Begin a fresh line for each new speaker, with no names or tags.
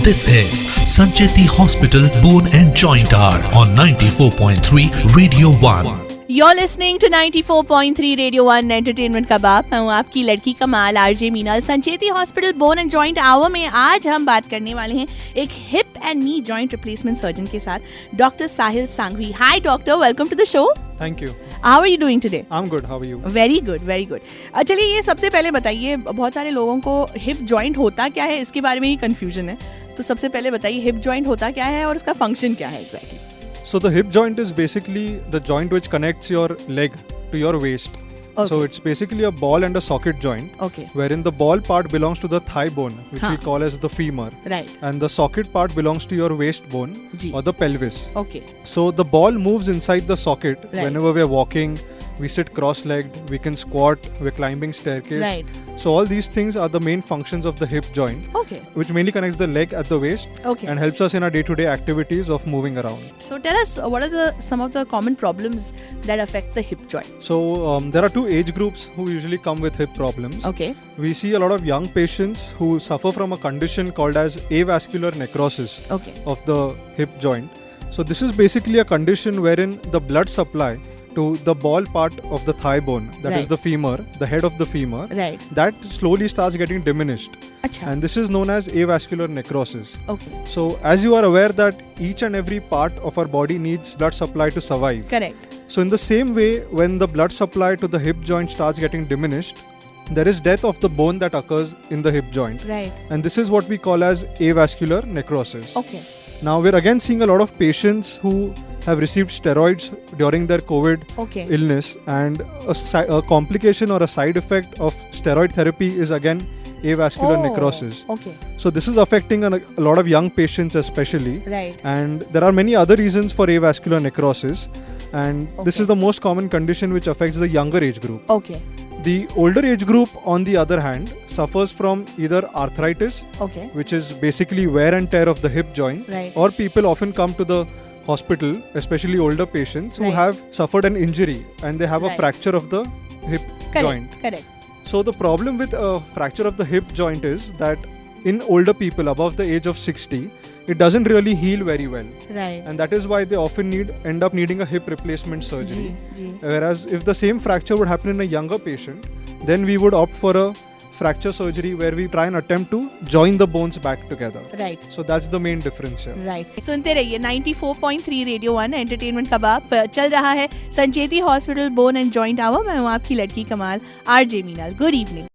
This is Sancheti Hospital Bone and Joint Hour on 94.3 Radio 1.
You're listening to 94.3 Radio 1 Entertainment का बाप। मैं हूँ आपकी लड़की कमाल RJ Meenal. Sancheti hospital bone and joint hour में आज हम बात करने वाले हैं एक hip and knee joint replacement surgeon के साथ, doctor Sahil Sanghvi. Hi doctor, welcome to the show.
Thank you.
How are you doing today?
I'm good. How are you?
Very good, very good. चलिए ये सबसे पहले बताइए, बहुत सारे लोगों को हिप जॉइंट होता क्या है इसके बारे में ही कंफ्यूजन है, तो सबसे पहले बताइए हिप जॉइंट होता क्या है और उसका फंक्शन क्या है exactly?
So the hip joint is basically the joint which connects your leg to your waist.
Okay.
So it's basically a ball and a socket joint.
Okay.
Wherein the ball part belongs to the thigh bone, which we call as the femur.
Right.
And the socket part belongs to your waist bone or the pelvis.
Okay.
So the ball moves inside the socket whenever we are walking. We sit cross-legged, we can squat, we're climbing staircase.
Right.
So all these things are the main functions of the hip joint.
Okay.
Which mainly connects the leg at the waist.
Okay.
And helps us in our day-to-day activities of moving around.
So tell us, what are some of the common problems that affect the hip joint?
So there are two age groups who usually come with hip problems.
Okay.
We see a lot of young patients who suffer from a condition called as avascular necrosis of the hip joint. So this is basically a condition wherein the blood supply to the ball part of the thigh bone, that is the femur, the head of the femur, that slowly starts getting diminished.
Achha.
And this is known as avascular necrosis.
Okay.
So as you are aware that each and every part of our body needs blood supply to survive.
Correct.
So in the same way, when the blood supply to the hip joint starts getting diminished, there is death of the bone that occurs in the hip joint.
Right.
And this is what we call as avascular necrosis.
Okay.
Now we're again seeing a lot of patients who have received steroids during their COVID illness, and a complication or a side effect of steroid therapy is again avascular necrosis.
Okay.
So this is affecting a lot of young patients especially.
Right.
And there are many other reasons for avascular necrosis, and this is the most common condition which affects the younger age group.
Okay.
The older age group, on the other hand, suffers from either arthritis, which is basically wear and tear of the hip joint, or people often come to the hospital, especially older patients who have suffered an injury and they have a fracture of the hip joint.
Correct.
So the problem with a fracture of the hip joint is that in older people above the age of 60, it doesn't really heal very well.
Right.
And that is why they often end up needing a hip replacement surgery. Whereas if the same fracture would happen in a younger patient, then we would opt for a fracture surgery where we try and attempt to join the bones back together.
Right.
So that's the main difference here.
Right. सुनते रहिए 94.3 radio 1 entertainment का बाप। चल रहा है Sancheti hospital bone and joint hour. मैं हूँ आपकी लड़की कमाल आरजे मीनाल। Good evening.